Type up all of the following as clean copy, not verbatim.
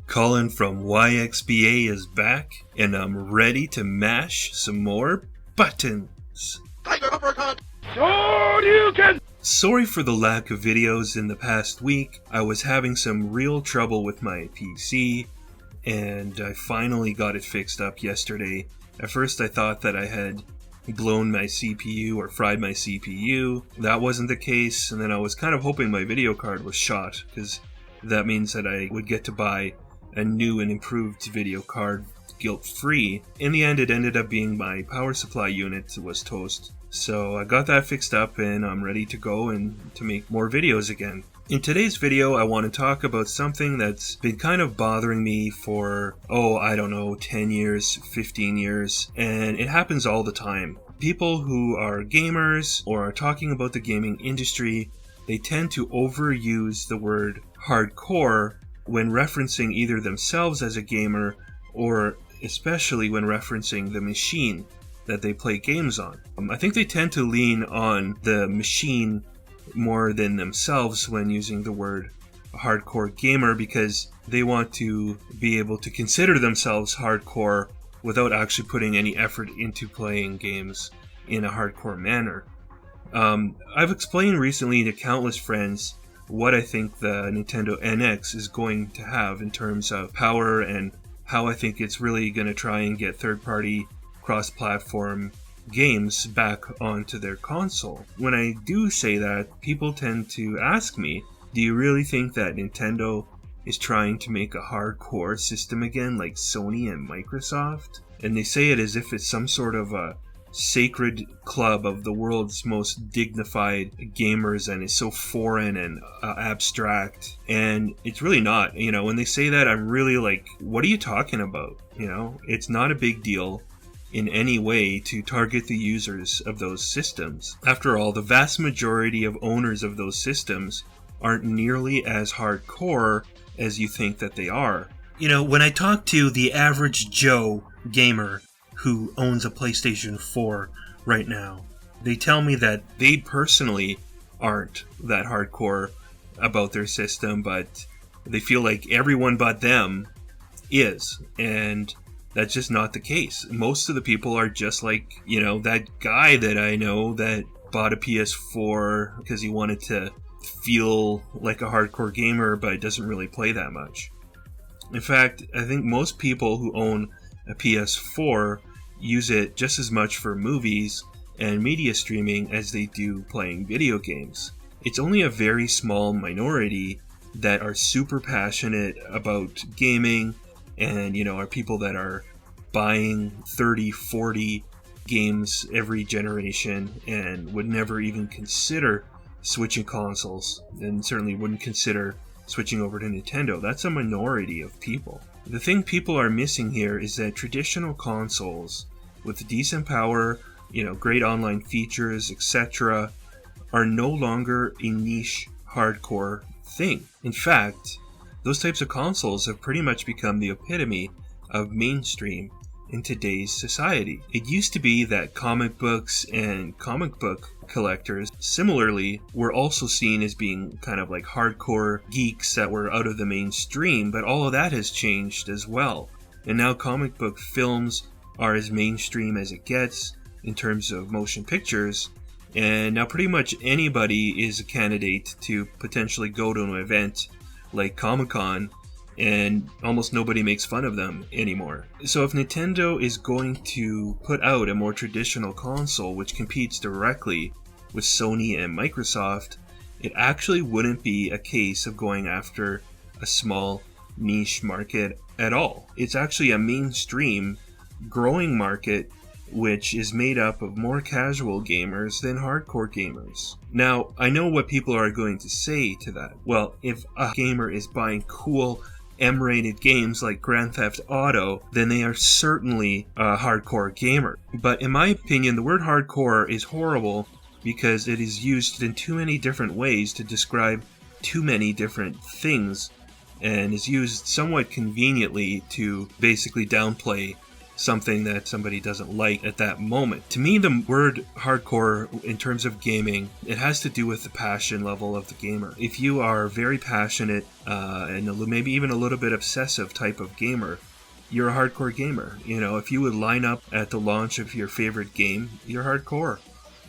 Colin from YXBA is back, and I'm ready to mash some more buttons. Tiger uppercut! Sorry for the lack of videos in the past week. I was having some real trouble with my PC, and I finally got it fixed up yesterday. At first I thought that I had blown my CPU or fried my CPU. That wasn't the case, and then I was kind of hoping my video card was shot, because that means that I would get to buy a new and improved video card guilt-free. In the end, it ended up being my power supply unit was toast. So I got that fixed up and I'm ready to go and to make more videos again. In today's video, I want to talk about something that's been kind of bothering me for, 10 years, 15 years, and it happens all the time. People who are gamers or are talking about the gaming industry, they tend to overuse the word hardcore when referencing either themselves as a gamer or especially when referencing the machine that they play games on. I think they tend to lean on the machine more than themselves when using the word hardcore gamer because they want to be able to consider themselves hardcore without actually putting any effort into playing games in a hardcore manner. I've explained recently to countless friends what I think the Nintendo NX is going to have in terms of power and how I think it's really going to try and get third-party cross-platform games back onto their console. When I do say that, people tend to ask me, do you really think that Nintendo is trying to make a hardcore system again like Sony and Microsoft? And they say it as if it's some sort of a sacred club of the world's most dignified gamers and is so foreign and abstract, and it's really not. When they say that, I'm really like, what are you talking about? It's not a big deal in any way to target the users of those systems. After all, the vast majority of owners of those systems aren't nearly as hardcore as you think that they are. When I talk to the average Joe gamer who owns a PlayStation 4 right now, they tell me that they personally aren't that hardcore about their system, but they feel like everyone but them is, and that's just not the case. Most of the people are just like, that guy that I know that bought a PS4 because he wanted to feel like a hardcore gamer but doesn't really play that much. In fact, I think most people who own a PS4 use it just as much for movies and media streaming as they do playing video games. It's only a very small minority that are super passionate about gaming and, are people that are buying 30, 40 games every generation and would never even consider switching consoles and certainly wouldn't consider switching over to Nintendo. That's a minority of people. The thing people are missing here is that traditional consoles with decent power, great online features, etc., are no longer a niche hardcore thing. In fact, those types of consoles have pretty much become the epitome of mainstream in today's society. It used to be that comic books and comic book collectors similarly were also seen as being kind of like hardcore geeks that were out of the mainstream, but all of that has changed as well. And now comic book films are as mainstream as it gets in terms of motion pictures, and now pretty much anybody is a candidate to potentially go to an event like Comic-Con, and almost nobody makes fun of them anymore. So if Nintendo is going to put out a more traditional console which competes directly with Sony and Microsoft, it actually wouldn't be a case of going after a small niche market at all. It's actually a mainstream growing market which is made up of more casual gamers than hardcore gamers. Now, I know what people are going to say to that. Well, if a gamer is buying cool M-rated games like Grand Theft Auto, then they are certainly a hardcore gamer. But in my opinion, the word hardcore is horrible because it is used in too many different ways to describe too many different things, and is used somewhat conveniently to basically downplay something that somebody doesn't like at that moment. To me, the word hardcore, in terms of gaming, it has to do with the passion level of the gamer. If you are very passionate and maybe even a little bit obsessive type of gamer, you're a hardcore gamer. You know, if you would line up at the launch of your favorite game, you're hardcore.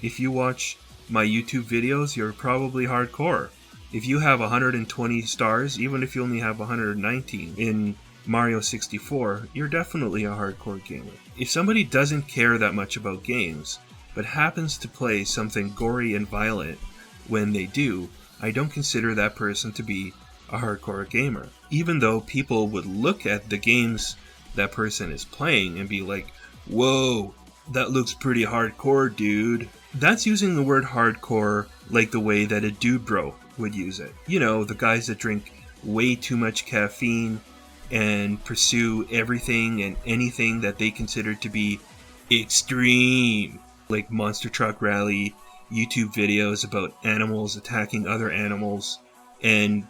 If you watch my YouTube videos, you're probably hardcore. If you have 120 stars, even if you only have 119 in Mario 64, you're definitely a hardcore gamer. If somebody doesn't care that much about games, but happens to play something gory and violent when they do, I don't consider that person to be a hardcore gamer. Even though people would look at the games that person is playing and be like, whoa, that looks pretty hardcore, dude. That's using the word hardcore like the way that a dude bro would use it. You know, the guys that drink way too much caffeine and pursue everything and anything that they consider to be extreme, like monster truck rally, YouTube videos about animals attacking other animals, and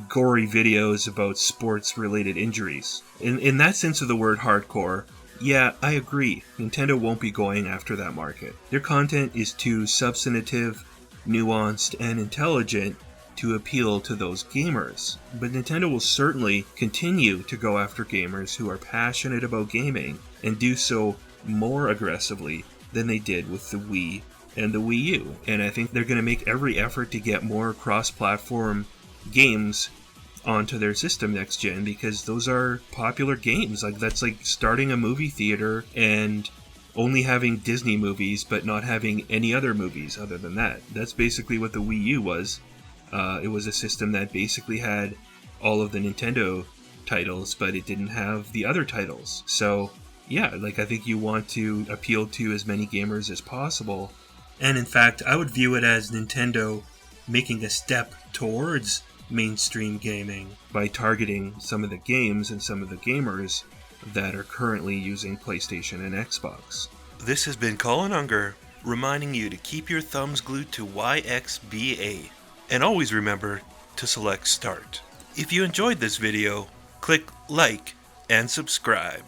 gory videos about sports-related injuries. In that sense of the word hardcore, yeah, I agree. Nintendo won't be going after that market. Their content is too substantive, nuanced, and intelligent to appeal to those gamers. But Nintendo will certainly continue to go after gamers who are passionate about gaming and do so more aggressively than they did with the Wii and the Wii U. And I think they're going to make every effort to get more cross-platform games onto their system next gen, because those are popular games. Like, that's like starting a movie theater and only having Disney movies but not having any other movies other than that. That's basically what the Wii U was. It was a system that basically had all of the Nintendo titles, but it didn't have the other titles. So yeah, like, I think you want to appeal to as many gamers as possible. And in fact, I would view it as Nintendo making a step towards mainstream gaming by targeting some of the games and some of the gamers that are currently using PlayStation and Xbox. This has been Colin Unger, reminding you to keep your thumbs glued to YXBA. And always remember to select Start. If you enjoyed this video, click like and subscribe.